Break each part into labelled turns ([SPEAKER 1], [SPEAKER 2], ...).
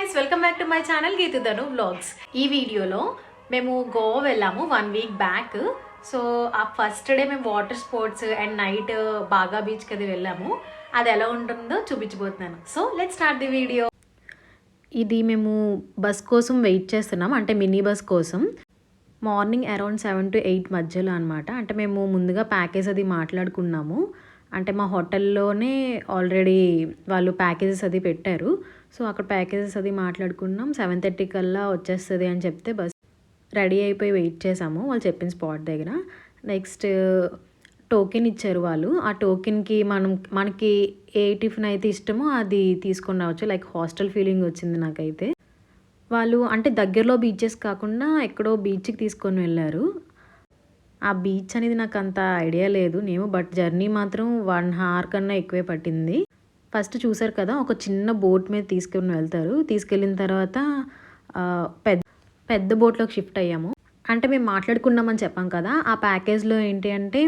[SPEAKER 1] Guys, welcome back to my channel Geetu Dhanu vlogs. ఈ వీడియోలో మేము గోవా వెళ్ళాము 1 వీక్ బ్యాక్. సో ఆ ఫస్ట్ డే మేము వాటర్ స్పోర్ట్స్ అండ్ నైట్ బాగా బీచ్కి అది వెళ్ళాము. అది ఎలా ఉంటుందో చూపించబోతున్నాను. So let's start the video. ఇది మేము బస్ కోసం వెయిట్ చేస్తున్నాం, అంటే మినీ బస్ కోసం. మార్నింగ్ అరౌండ్ 7 to 8 మధ్యలో అనమాట. అంటే మేము ముందుగా ప్యాకేజ్ అది మాట్లాడుకున్నాము. అంటే మా హోటల్లోనే ఆల్రెడీ వాళ్ళు ప్యాకేజెస్ అది పెట్టారు. సో అక్కడ ప్యాకేజెస్ అది మాట్లాడుకున్నాం. 7:30 కల్లా వచ్చేస్తుంది అని చెప్తే బస్ రెడీ అయిపోయి వెయిట్ చేసాము వాళ్ళు చెప్పిన స్పాట్ దగ్గర. నెక్స్ట్ టోకెన్ ఇచ్చారు వాళ్ళు. ఆ టోకెన్కి మనకి ఏ టిఫిన్ అయితే ఇష్టమో అది తీసుకొని రావచ్చు. లైక్ హాస్టల్ ఫీలింగ్ వచ్చింది నాకైతే. వాళ్ళు అంటే దగ్గరలో బీచెస్ కాకుండా ఎక్కడో బీచ్కి తీసుకొని వెళ్ళారు. ఆ బీచ్ అనేది నాకు అంత ఐడియా లేదు బట్ జర్నీ మాత్రం 1 hour కన్నా ఎక్కువే పట్టింది. ఫస్ట్ చూసారు కదా, ఒక చిన్న బోట్ మీద తీసుకొని వెళ్తారు. తీసుకెళ్ళిన తర్వాత పెద్ద బోట్లోకి షిఫ్ట్ అయ్యాము. అంటే మేము మాట్లాడుకున్నామని చెప్పాం కదా, ఆ ప్యాకేజ్లో ఏంటి అంటే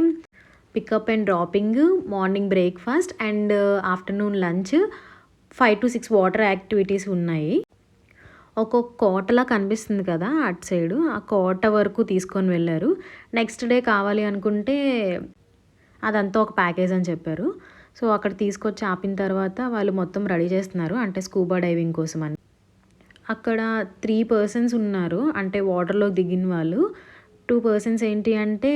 [SPEAKER 1] pickup and dropping, morning breakfast and afternoon lunch, 5 to 6 water activities ఉన్నాయి. ఒక్కొక్క కోటలా కనిపిస్తుంది కదా అటు సైడు, ఆ కోట వరకు తీసుకొని వెళ్ళారు. నెక్స్ట్ డే కావాలి అనుకుంటే అదంతా ఒక ప్యాకేజ్ అని చెప్పారు. సో అక్కడ తీసుకొచ్చి ఆపిన తర్వాత వాళ్ళు మొత్తం రెడీ చేస్తున్నారు, అంటే స్కూబా డైవింగ్ కోసం అని. అక్కడ 3 persons ఉన్నారు, అంటే వాటర్లో దిగిన వాళ్ళు. 2 persons ఏంటి అంటే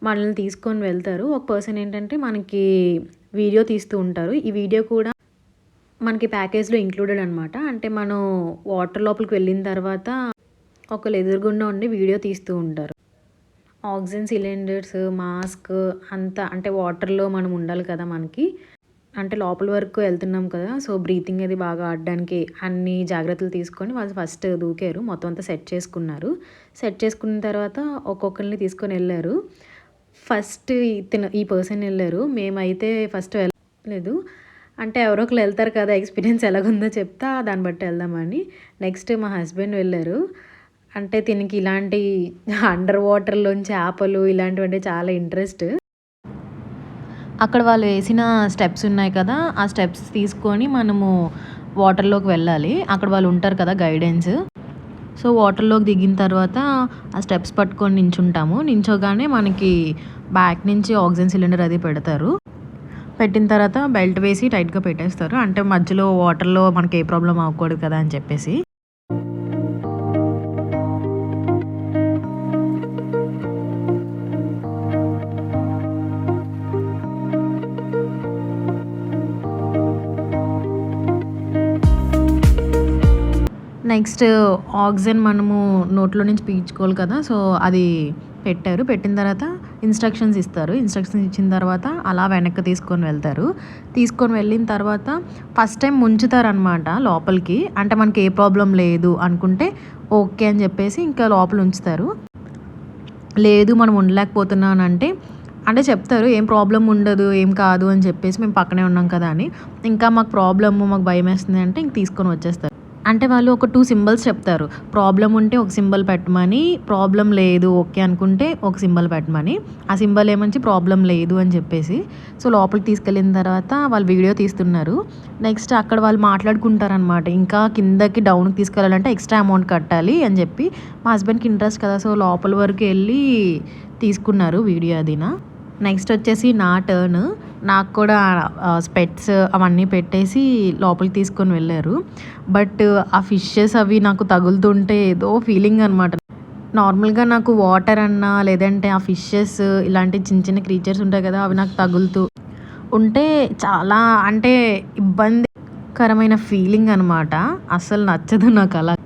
[SPEAKER 1] మనల్ని తీసుకొని వెళ్తారు. ఒక పర్సన్ ఏంటంటే మనకి వీడియో తీస్తూ ఉంటారు. ఈ వీడియో కూడా మనకి ప్యాకేజ్లో ఇంక్లూడెడ్ అనమాట. అంటే మనం వాటర్ లోపలికి వెళ్ళిన తర్వాత ఒకళ్ళు ఎదురుగుండా ఉండి వీడియో తీస్తూ ఉంటారు. ఆక్సిజన్ సిలిండర్స్, మాస్క్ అంతా, అంటే వాటర్లో మనం ఉండాలి కదా మనకి, అంటే లోపల వరకు వెళ్తున్నాం కదా. సో బ్రీతింగ్ అది బాగా ఆడడానికి అన్ని జాగ్రత్తలు తీసుకొని వాళ్ళు ఫస్ట్ దూకారు. మొత్తం అంతా సెట్ చేసుకున్నారు. సెట్ చేసుకున్న తర్వాత ఒక్కొక్కరిని తీసుకొని వెళ్ళారు. ఫస్ట్ ఈ పర్సన్ వెళ్ళారు. మేమైతే ఫస్ట్ వెళ్ళలేదు. అంటే ఎవరో ఒకరు వెళ్తారు కదా, ఎక్స్పీరియన్స్ ఎలాగుందో చెప్తా, దాన్ని బట్టి వెళ్దామని. నెక్స్ట్ మా హస్బెండ్ వెళ్ళారు. అంటే తినకి ఇలాంటి అండర్ వాటర్లోంచి చేపలు ఇలాంటివి అంటే చాలా ఇంట్రెస్ట్. అక్కడ వాళ్ళు వేసిన స్టెప్స్ ఉన్నాయి కదా, ఆ స్టెప్స్ తీసుకొని మనము వాటర్లోకి వెళ్ళాలి. అక్కడ వాళ్ళు ఉంటారు కదా గైడెన్స్. సో వాటర్లోకి దిగిన తర్వాత ఆ స్టెప్స్ పట్టుకొని నించుంటాము. నించోగానే మనకి బ్యాక్ నుంచి ఆక్సిజన్ సిలిండర్ అది పెడతారు. పెట్టిన తర్వాత బెల్ట్ వేసి టైట్గా పెట్టేస్తారు. అంటే మధ్యలో వాటర్లో మనకి ఏ ప్రాబ్లం అవ్వకూడదు కదా అని చెప్పేసి. నెక్స్ట్ ఆక్సిజన్ మనము నోట్లో నుంచి పీల్చుకోవాలి కదా, సో అది పెట్టారు. పెట్టిన తర్వాత ఇన్స్ట్రక్షన్స్ ఇస్తారు. ఇన్స్ట్రక్షన్స్ ఇచ్చిన తర్వాత అలా వెనక్కి తీసుకొని వెళ్తారు. తీసుకొని వెళ్ళిన తర్వాత ఫస్ట్ టైం ముంచుతారనమాట లోపలికి. అంటే మనకి ఏ ప్రాబ్లం లేదు అనుకుంటే ఓకే అని చెప్పేసి ఇంకా లోపల ఉంచుతారు. లేదు మనం ఉండలేకపోతున్నాను అంటే చెప్తారు, ఏం ప్రాబ్లం ఉండదు, ఏం కాదు అని చెప్పేసి. మేము పక్కనే ఉన్నాం కదా అని. ఇంకా మాకు భయం వేస్తుంది అంటే ఇంక తీసుకొని వచ్చేస్తారు. అంటే వాళ్ళు ఒక 2 సింబల్స్ చెప్తారు. ప్రాబ్లం ఉంటే ఒక సింబల్ పెట్టమని, ప్రాబ్లం లేదు ఓకే అనుకుంటే ఒక సింబల్ పెట్టమని. ఆ సింబల్ ఏమంచి ప్రాబ్లం లేదు అని చెప్పేసి. సో లోపలికి తీసుకెళ్ళిన తర్వాత వాళ్ళు వీడియో తీస్తున్నారు. నెక్స్ట్ అక్కడ వాళ్ళు మాట్లాడుకుంటారనమాట, ఇంకా కిందకి డౌన్కి తీసుకెళ్ళాలంటే ఎక్స్ట్రా అమౌంట్ కట్టాలి అని చెప్పి. మా హస్బెండ్కి ఇంట్రెస్ట్ కదా, సో లోపల వరకు వెళ్ళి తీసుకున్నారు వీడియో అదినా. నెక్స్ట్ వచ్చేసి నా టర్న్. నాకు కూడా స్పెట్స్ అవన్నీ పెట్టేసి లోపలికి తీసుకొని వెళ్ళారు. బట్ ఆ ఫిషెస్ అవి నాకు తగులుతుంటే ఏదో ఫీలింగ్ అనమాట. నార్మల్గా నాకు వాటర్ అన్నా లేదంటే ఆ ఫిషెస్ ఇలాంటి చిన్న చిన్న క్రీచర్స్ ఉంటాయి కదా, అవి నాకు తగులుతూ ఉంటే చాలా అంటే ఇబ్బందికరమైన ఫీలింగ్ అనమాట. అస్సలు నచ్చదు నాకు అలా.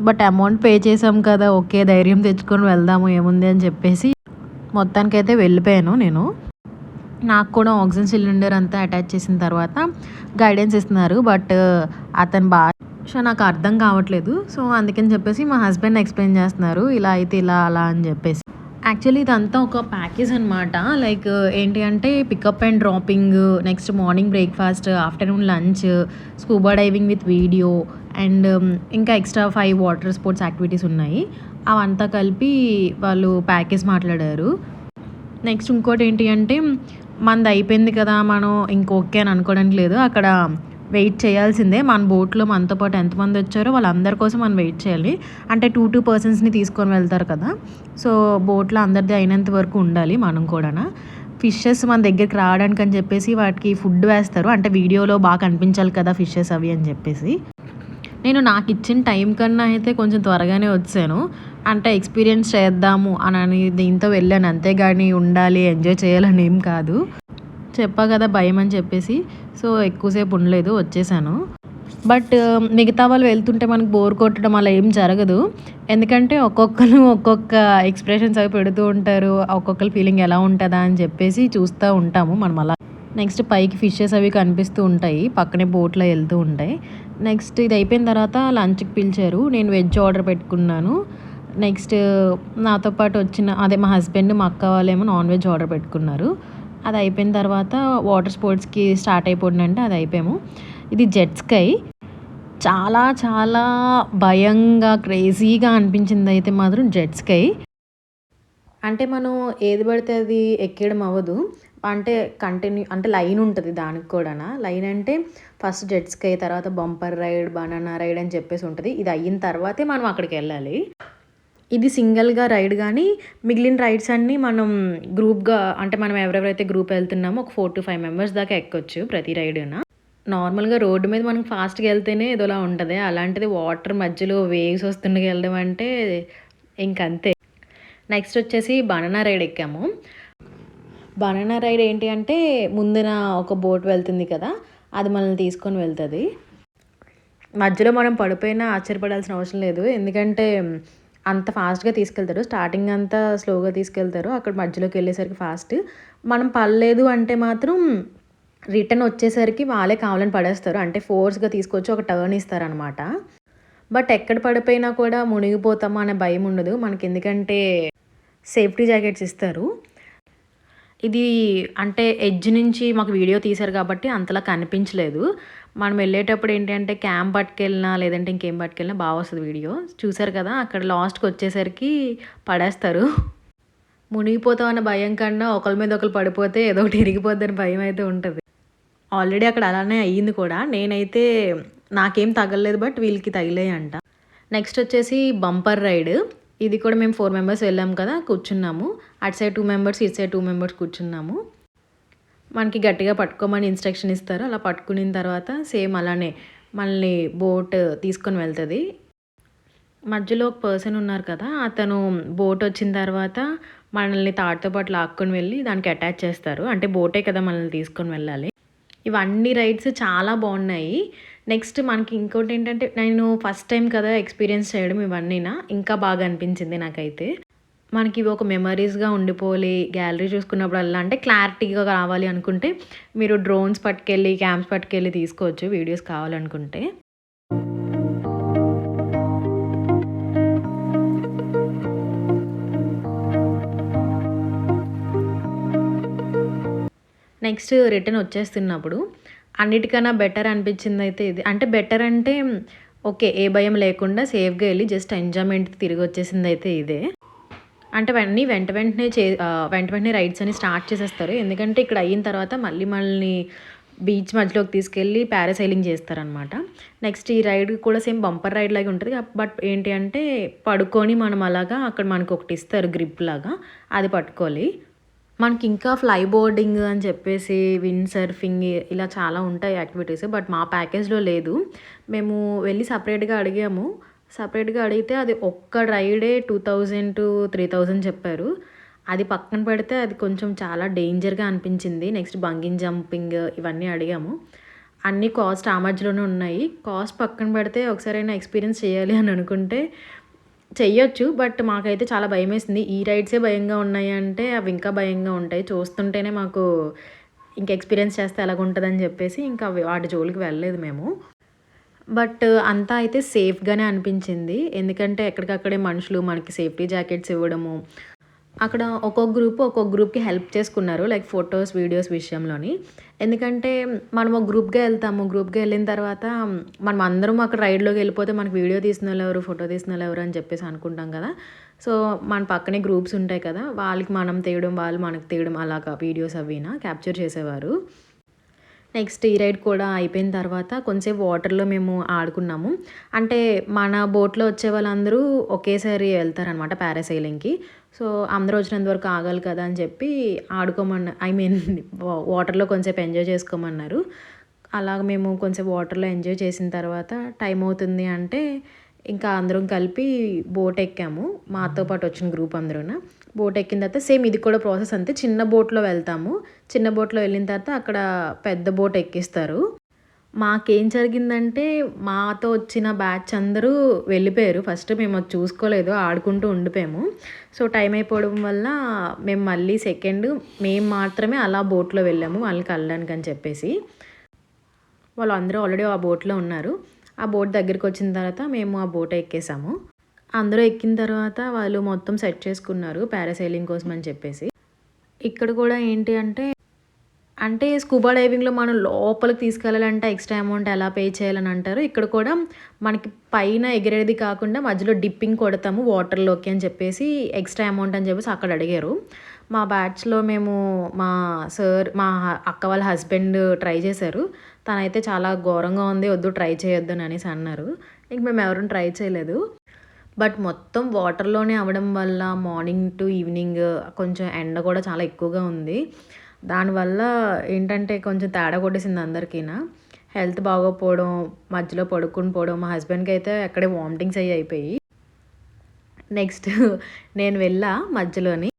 [SPEAKER 1] బట్ అమౌంట్ పే చేసాం కదా, ఓకే ధైర్యం తెచ్చుకొని వెళ్దాము ఏముంది అని చెప్పేసి మొత్తానికైతే వెళ్ళిపోయాను నేను. నాకు కూడా ఆక్సిజన్ సిలిండర్ అంతా అటాచ్ చేసిన తర్వాత గైడెన్స్ ఇస్తున్నారు. బట్ అతని భాష నాకు అర్థం కావట్లేదు. సో అందుకని చెప్పేసి మా హస్బెండ్ ఎక్స్ప్లెయిన్ చేస్తున్నారు, ఇలా అయితే ఇలా అలా అని చెప్పేసి. యాక్చువల్లీ ఇదంతా ఒక ప్యాకేజ్ అనమాట. లైక్ ఏంటి అంటే pickup and dropping, next morning breakfast, afternoon lunch, scuba diving with video and ఇంకా ఎక్స్ట్రా 5 వాటర్ స్పోర్ట్స్ యాక్టివిటీస్ ఉన్నాయి. అవంతా కలిపి వాళ్ళు ప్యాకేజ్ మాట్లాడారు. నెక్స్ట్ ఇంకోటి ఏంటి అంటే మనది అయిపోయింది కదా, మనం ఇంకొకే అని అనుకోవడానికి లేదు. అక్కడ వెయిట్ చేయాల్సిందే. మన బోట్‌లో మనతో పాటు ఎంతమంది వచ్చారో వాళ్ళందరి కోసం మనం వెయిట్ చేయాలి. అంటే 2 పర్సన్స్‌ని తీసుకొని వెళ్తారు కదా! సో, బోట్‌లో అందరిది అయినంత వరకు ఉండాలి మనం కూడాన. ఫిషెస్ మన దగ్గరికి రావడానికని చెప్పేసి వాటికి ఫుడ్ వేస్తారు. అంటే వీడియోలో బాగా కనిపించాలి కదా ఫిషెస్ అవి అని చెప్పేసి. నేను నాకిచ్చిన టైం కన్నా అయితే కొంచెం త్వరగానే వచ్చాను. అంటే ఎక్స్‌పీరియన్స్ చేద్దాము అనని దీంతో వెళ్ళాను. అంతేగాని ఉండాలి, ఎంజాయ్ చేయాలని ఏం కాదు. చెప్పా కదా భయమని చెప్పేసి. సో, ఎక్కువ సేపు ఉండలేదు, వచ్చేసాను. బట్ మిగతా వాళ్ళు వెళ్తుంటే మనకు బోర్ కొట్టడం అలా ఏం జరగదు. ఎందుకంటే ఒక్కొక్కళ్ళు ఒక్కొక్క ఎక్స్‌ప్రెషన్స్ అవి పెడుతూ ఉంటారు. ఒక్కొక్కళ్ళ ఫీలింగ్ ఎలా ఉంటదా అని చెప్పేసి చూస్తా ఉంటాము మనం అలా. నెక్స్ట్ పైకి ఫిషెస్ అవి కనిపిస్తూ ఉంటాయి. పక్కనే బోట్‌లో ఎళ్తూ ఉంటాయి. నెక్స్ట్ ఇది అయిపోయిన తర్వాత లంచ్‌కి పిలిచారు. నేను వెజ్ ఆర్డర్ పెట్టుకున్నాను. నెక్స్ట్ నాతో పాటు వచ్చిన మా హస్బెండ్, మా అక్క వాళ్ళేమో నాన్ వెజ్ ఆర్డర్ పెట్టుకున్నారు. అది అయిపోయిన తర్వాత వాటర్ స్పోర్ట్స్‌కి స్టార్ట్ అయిపోయిందంటే అది అయిపోయాము. ఇది జెట్ స్కై. చాలా చాలా భయంగా, క్రేజీగా అనిపించిందయితే మాత్రం జెట్ స్కై. అంటే మనం ఏది పడితే అది ఎక్కేయడం అవ్వదు. అంటే అంటే లైన్ ఉంటది దానికి కూడాన. లైన్ అంటే ఫస్ట్ జెట్ స్కై, తర్వాత బంపర్ రైడ్, బనానా రైడ్ అని చెప్పేసి ఉంటది. ఇది అయిన తర్వాతే మనం అక్కడికెళ్ళాలి. ఇది సింగిల్‌గా రైడ్ గానీ, మిగిలిన రైడ్స్ అన్నీ మనం గ్రూప్‌గా అంటే మనం ఎవరెవరైతే గ్రూప్ ఎళ్తున్నామో ఒక 4-5 మెంబర్స్ దాకా ఎక్కొచ్చు ప్రతి రైడున. నార్మల్‌గా రోడ్డు మీద మనం ఫాస్ట్‌గా ఎళ్తేనే ఏదోలా ఉంటది. అలాంటిది వాటర్ మధ్యలో వేవ్స్ వస్తుండగా ఎళ్ళడం అంటే ఇంకంతే. నెక్స్ట్ వచ్చేసి బనానా రైడ్ ఎక్కాము. బనానా రైడ్ ఏంటి అంటే ముందున ఒక బోట్ వెళ్తుంది కదా! అది మనల్ని తీసుకొని వెళ్తది. మధ్యలో మనం పడిపోయినా ఆశ్చర్యపడాల్సిన అవసరం లేదు. ఎందుకంటే అంత ఫాస్ట్‌గా తీసుకెళ్తారు. స్టార్టింగ్ అంతా స్లోగా తీసుకెళ్తారు. అక్కడ మధ్యలోకెళ్ళేసరికి ఫాస్ట్. మనం పడలేదు అంటే మాత్రం రిటర్న్ వచ్చేసరికి వాళ్ళే కావాలని పడేస్తారు. అంటే ఫోర్స్‌గా తీసుకొచ్చి ఒక టర్న్ ఇస్తారనమాట. బట్ ఎక్కడ పడిపోయినా కూడా మునిగిపోతామా అనే భయం ఉండదు. మనకెందుకంటే సేఫ్టీ జాకెట్స్ ఇస్తారు. ఇది అంటే ఎడ్జ్ నుంచి మాకు వీడియో తీశారు కాబట్టి అంతలా కనిపించలేదు. మనం వెళ్ళేటప్పుడు ఏంటి అంటే క్యామ్ పట్టుకెళ్ళినా, లేదంటే ఇంకేం పట్టుకెళ్ళినా బా వస్తది వీడియో. చూసారు కదా! అక్కడ లాస్ట్‌కొచ్చేసరికి పడేస్తారు. మునిగిపోతాం అన్న భయం కన్నా ఒకళ్ళ మీద ఒకళ్ళు పడిపోతే ఏదో ఒకటి ఇరిగిపోద్దని భయమైతే ఉంటది. ఆల్రెడీ అక్కడ అలానే అయ్యింది కూడా. నేనైతే నాకేం తగలలేదు. బట్ వీళ్ళకి తగిలాయంట. నెక్స్ట్ వచ్చేసి బంపర్ రైడ్. ఇది కూడా మేము 4 మెంబర్స్ వెళ్ళాం కదా! కూర్చున్నాము. అటు సైడ్ 2 మెంబర్స్, ఇటు సైడ్ 2 మెంబర్స్ కూర్చున్నాము. మనకి గట్టిగా పట్టుకోమని ఇన్‌స్ట్రక్షన్ ఇస్తారు. అలా పట్టుకునిన తర్వాత సేమ్ అలానే మనల్ని బోట్ తీసుకొని వెళ్తది. మధ్యలో ఒక పర్సన్ ఉన్నారు కదా! అతను బోట్ వచ్చిన తర్వాత మనల్ని తాడుతో పాటు లాక్కొని వెళ్ళి దానికి అటాచ్ చేస్తారు. అంటే బోటే కదా మనల్ని తీసుకొని వెళ్ళాలి. ఇవన్నీ రైడ్స్ చాలా బాగున్నాయి. నెక్స్ట్ మనకి ఇంకోటేంటంటే నేను ఫస్ట్ టైమ్ కదా ఎక్స్‌పీరియన్స్ చేయడం ఇవన్నీన. ఇంకా బాగా అనిపించింది నాకైతే. మనకి ఇవి ఒక మెమరీస్‌గా ఉండిపోవాలి. గ్యాలరీ చూసుకున్నప్పుడల్లా అంటే క్లారిటీగా కావాలి అనుకుంటే మీరు డ్రోన్స్ పట్టుకెళ్ళి, క్యామ్స్ పట్టుకెళ్ళి తీసుకోవచ్చు వీడియోస్ కావాలనుకుంటే. నెక్స్ట్ రిటర్న్ వచ్చేస్తున్నప్పుడు అన్నిటికన్నా బెటర్ అనిపించిందయితే ఇది. అంటే బెటర్ అంటే ఓకే. ఏ భయం లేకుండా సేఫ్‌గా ఎళ్లి జస్ట్ ఎంజాయ్‌మెంట్‌కి తిరిగొచ్చేసిందయితే ఇదే. అంటే వెంట వెంటనే రైడ్స్ అని స్టార్ట్ చేసేస్తారు. ఎందుకంటే ఇక్కడ అయిన తర్వాత మళ్ళీ మనల్ని బీచ్ మధ్యలోకి తీసుకెళ్ళి పారాసైలింగ్ చేస్తారనమాట. నెక్స్ట్ ఈ రైడ్ కూడా సేమ్ బంపర్ రైడ్ లాగే ఉంటది. బట్ ఏంటి అంటే పడుకొని మనం అలాగా అక్కడ మనకొకటి ఇస్తారు గ్రిప్ లాగా. అది పట్టుకోవాలి. మనకింకా ఫ్లై బోర్డింగ్ అని చెప్పేసి, విండ్ సర్ఫింగ్ ఇలా చాలా ఉంటాయి యాక్టివిటీస్. బట్ మా ప్యాకేజ్‌లో లేదు. మేము వెళ్లి సెపరేట్‌గా అడిగాము. సెపరేట్‌గా అడిగితే అది ఒక్క రైడే 2000-3000 చెప్పారు. అది పక్కన పెడితే అది కొంచెం చాలా డేంజర్‌గా అనిపించింది. నెక్స్ట్ బంగింగ్ జంపింగ్ ఇవన్నీ అడిగాము. అన్నీ కాస్ట్ ఆ మధ్యలోనే ఉన్నాయి. కాస్ట్ పక్కన పెడితే ఒకసారైనా ఎక్స్‌పీరియన్స్ చేయాలి అని అనుకుంటే చెయ్యొచ్చు. బట్ మాకైతే చాలా భయమేసింది. ఈ రైడ్సే భయంగా ఉన్నాయి అంటే అవి ఇంకా భయంగా ఉంటాయి. చూస్తుంటేనే మాకు ఇంక ఎక్స్‌పీరియన్స్ చేస్తే ఎలాగుంటదని చెప్పేసి ఇంకా వాటి జోలికి వెళ్ళలేదు మేము. బట్ అంతా అయితే సేఫ్‌గానే అనిపించింది. ఎందుకంటే ఎక్కడికక్కడే మనుషులు మనకి సేఫ్టీ జాకెట్స్ ఇవ్వడము. అక్కడ ఒక్కొక్క గ్రూప్‌కి హెల్ప్ చేసుకున్నారు. లైక్ ఫోటోస్, వీడియోస్ విషయంలోని. ఎందుకంటే మనం ఒక గ్రూప్‌గా ఎళ్తాము. గ్రూప్‌గా ఎళ్ళిన తర్వాత మనం అందరం అక్కడ రైడ్‌లోకెళ్ళిపోతే మనకు వీడియో తీసినోళ్ళెవరు, ఫోటో తీసినోళ్ళెవరు అని చెప్పేసి అనుకుంటాం కదా! సో, మన పక్కనే గ్రూప్స్ ఉంటాయి కదా! వాళ్ళకి మనం తీయడం, వాళ్ళు మనకు తీయడం అలాగా వీడియోస్ అవిన క్యాప్చర్ చేసేవారు. నెక్స్ట్ ఈ రైడ్ కూడా అయిపోయిన తర్వాత కొంచెంసేపు వాటర్‌లో మేము ఆడుకున్నాము. అంటే మన బోట్‌లో వచ్చే వాళ్ళందరూ ఒకేసారి వెళ్తారనమాట పారాసైలింగ్‌కి. సో, అందరూ వచ్చినంత వరకు ఆగాలి కదా అని చెప్పి ఐ మీన్ వాటర్‌లో కొంసేపు ఎంజాయ్ చేసుకోమన్నారు. అలాగ మేము కొంచెం వాటర్‌లో ఎంజాయ్ చేసిన తర్వాత టైం అవుతుంది అంటే, ఇంకా అందరం కలిపి బోట్ ఎక్కాము. మాతో పాటు వచ్చిన గ్రూప్ అందరూను. బోట్ ఎక్కిన తర్వాత సేమ్ ఇది కూడా ప్రాసెస్ అంతే. చిన్న బోట్‌లో వెళ్తాము. చిన్న బోట్‌లో వెళ్ళిన తర్వాత అక్కడ పెద్ద బోట్ ఎక్కిస్తారు. మాకేం జరిగిందంటే, మాతో వచ్చిన బ్యాచ్ అందరూ వెళ్ళిపోయారు. ఫస్ట్ మేము అది చూసుకోలేదు. ఆడుకుంటూ ఉండిపోయాము. సో, టైం అయిపోవడం వల్ల మేము మళ్ళీ మేము మాత్రమే అలా బోట్‌లో వెళ్ళాము వాళ్ళని కలవడానికి అని చెప్పేసి. వాళ్ళందరూ ఆల్రెడీ ఆ బోట్‌లో ఉన్నారు. ఆ బోట్ దగ్గరికొచ్చిన తర్వాత మేము ఆ బోట్ ఎక్కేసాము. అందరూ ఎక్కిన తర్వాత వాళ్ళు మొత్తం సెట్ చేసుకున్నారు పారాసైలింగ్ కోసం అని చెప్పేసి. ఇక్కడ కూడా ఏంటి అంటే స్కూబా డైవింగ్‌లో మనం లోపలికి తీసుకెళ్ళాలంటే ఎక్స్‌ట్రా అమౌంట్ ఎలా పే చేయాలని అంటారు. ఇక్కడ కూడా మనకి పైన ఎగిరేది కాకుండా మధ్యలో డిప్పింగ్ కొడతాము వాటర్‌లోకి అని చెప్పేసి ఎక్స్‌ట్రా అమౌంట్ అని చెప్పేసి అక్కడ అడిగారు. మా బ్యాచ్‌లో మా అక్క వాళ్ళ హస్బెండ్ ట్రై చేశారు. తనైతే చాలా ఘోరంగా ఉంది. వద్దు ట్రై చేయొద్దు అనేసి అన్నారు. ఇంక మేము ఎవరం ట్రై చేయలేదు. బట్ మొత్తం వాటర్‌లోనే అవ్వడం వల్ల మార్నింగ్ టు ఈవినింగ్ కొంచెం ఎండ కూడా చాలా ఎక్కువగా ఉంది. దానివల్ల ఏంటంటే కొంచెం తేడా కొట్టేసింది అందరికీన. హెల్త్ బాగోకపోవడం, మధ్యలో పడుకొని పోవడం, మా హస్బెండ్‌కి అయితే అక్కడే వామిటింగ్స్ అయిపోయాయి. నెక్స్ట్ నేను వెళ్ళా మధ్యలోని.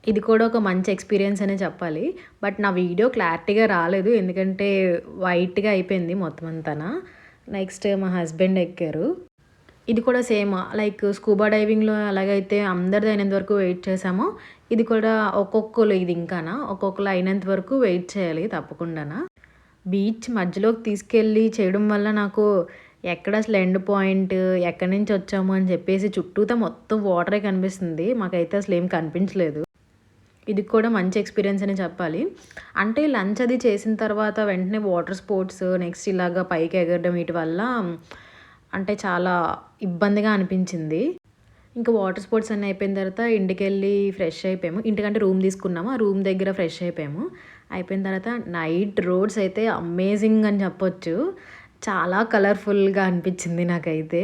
[SPEAKER 1] ఇది కూడా ఒక మంచి ఎక్స్‌పీరియన్స్ అనే చెప్పాలి. బట్ నా వీడియో క్లారిటీగా రాలేదు. ఎందుకంటే వైట్‌గా అయిపోయింది మొత్తం అంతాన. నెక్స్ట్ మా హస్బెండ్ ఎక్కారు. ఇది కూడా సేమ్ లైక్ స్కూబా డైవింగ్‌లో ఎలాగైతే అందరిది అయినంత వరకు వెయిట్ చేసామో, ఇది కూడా ఒక్కొక్కళ్ళు అయినంత వరకు వెయిట్ చేయాలి తప్పకుండాన. బీచ్ మధ్యలోకి తీసుకెళ్ళి చేయడం వల్ల నాకు ఎక్కడ అసలు ఎండ్ పాయింట్, ఎక్కడి నుంచి వచ్చాము అని చెప్పేసి చుట్టూతా మొత్తం వాటరే కనిపిస్తుంది. మాకైతే అసలు ఏం కనిపించలేదు. ఇది కూడా మంచి ఎక్స్‌పీరియన్స్ అనే చెప్పాలి. అంటే లంచ్ అది చేసిన తర్వాత వెంటనే వాటర్ స్పోర్ట్స్, నెక్స్ట్ ఇలాగ పైకి ఎగరడం వీటి వల్ల అంటే చాలా ఇబ్బందిగా అనిపించింది. ఇంకా వాటర్ స్పోర్ట్స్ అన్నీ అయిపోయిన తర్వాత ఇంటికెళ్ళి ఫ్రెష్ అయిపోయాము. ఇంటికంటే రూమ్ తీసుకున్నాము. ఆ రూమ్ దగ్గర ఫ్రెష్ అయిపోయాము. అయిపోయిన తర్వాత నైట్ రోడ్స్ అయితే అమేజింగ్ అని చెప్పొచ్చు. చాలా కలర్‌ఫుల్‌గా అనిపించింది నాకైతే.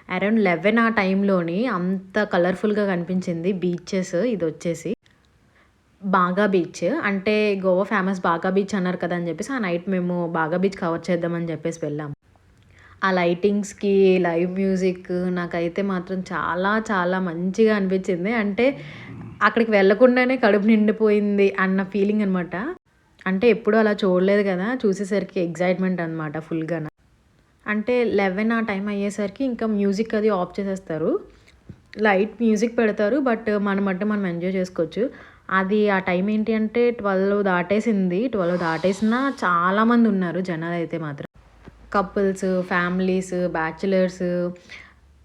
[SPEAKER 1] అరౌండ్ 11 ఆ టైంలోని అంత కలర్‌ఫుల్‌గా కనిపించింది బీచెస్ ఇదొచ్చేసి. బాగా బీచ్. అంటే గోవా ఫేమస్ బాగా బీచ్ అన్నారు కదా! అని చెప్పేసి ఆ నైట్ మేము బాగా బీచ్ కవర్ చేద్దామని చెప్పేసి వెళ్ళాము. ఆ లైటింగ్స్‌కి, లైవ్ మ్యూజిక్ నాకైతే మాత్రం చాలా చాలా మంచిగా అనిపించింది. అంటే అక్కడికి వెళ్ళకుండానే కడుపు నిండిపోయింది అన్న ఫీలింగ్ అనమాట. అంటే ఎప్పుడూ అలా చూడలేదు కదా! చూసేసరికి ఎక్సైట్‌మెంట్ అనమాట ఫుల్‌గాన. అంటే 11 ఆ టైం అయ్యేసరికి ఇంకా మ్యూజిక్ అది ఆఫ్ చేసేస్తారు. లైట్ మ్యూజిక్ పెడతారు. బట్ మన మట్టుకు మనం ఎంజాయ్ చేసుకోవచ్చు. అది ఆ టైం ఏంటి అంటే 12 దాటేసింది. 12 దాటేసినా చాలామంది ఉన్నారు జనాలైతే మాత్రం. కపుల్స్, ఫ్యామిలీస్, బ్యాచిలర్స్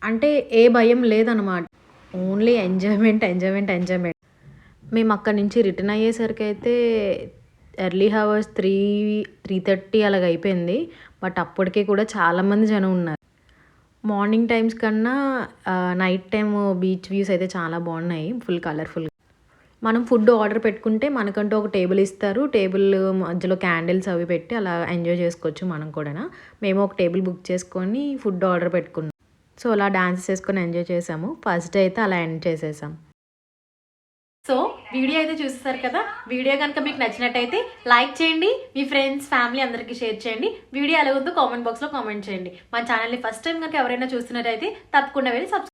[SPEAKER 1] అంటే ఏ భయం లేదనమాట. Only enjoyment, enjoyment, enjoyment. మేము అక్కడి నుంచి రిటర్న్ అయ్యేసరికైతే ఎర్లీ హవర్స్ 3:30 అలాగ అయిపోయింది. బట్ అప్పటికి కూడా చాలామంది జనం ఉన్నారు. మార్నింగ్ టైమ్స్ కన్నా నైట్ టైమ్ బీచ్ వ్యూస్ అయితే చాలా బాగున్నాయి. ఫుల్ కలర్‌ఫుల్‌గా. మనం ఫుడ్ ఆర్డర్ పెట్టుకుంటే మనకంటూ ఒక టేబుల్ ఇస్తారు. టేబుల్ మధ్యలో క్యాండిల్స్ అవి పెట్టి అలా ఎంజాయ్ చేసుకోవచ్చు మనం కూడాను. మేము ఒక టేబుల్ బుక్ చేసుకొని ఫుడ్ ఆర్డర్ పెట్టుకున్నాం. సో, అలా డాన్సెస్ చేసుకొని ఎంజాయ్ చేసాము. ఫస్ట్ డే అయితే అలా ఎండ్ చేసేసాం. సో, వీడియో అయితే చూసేసారు కదా! వీడియో కనుక మీకు నచ్చినట్టయితే లైక్ చేయండి. మీ ఫ్రెండ్స్, ఫ్యామిలీ అందరికీ షేర్ చేయండి. వీడియో ఎలా ఉందో కామెంట్ బాక్స్‌లో కామెంట్ చేయండి. మా ఛానల్‌ని ఫస్ట్ టైం కనుక ఎవరైనా చూస్తున్నట్టయితే తప్పకుండా వెళ్ళి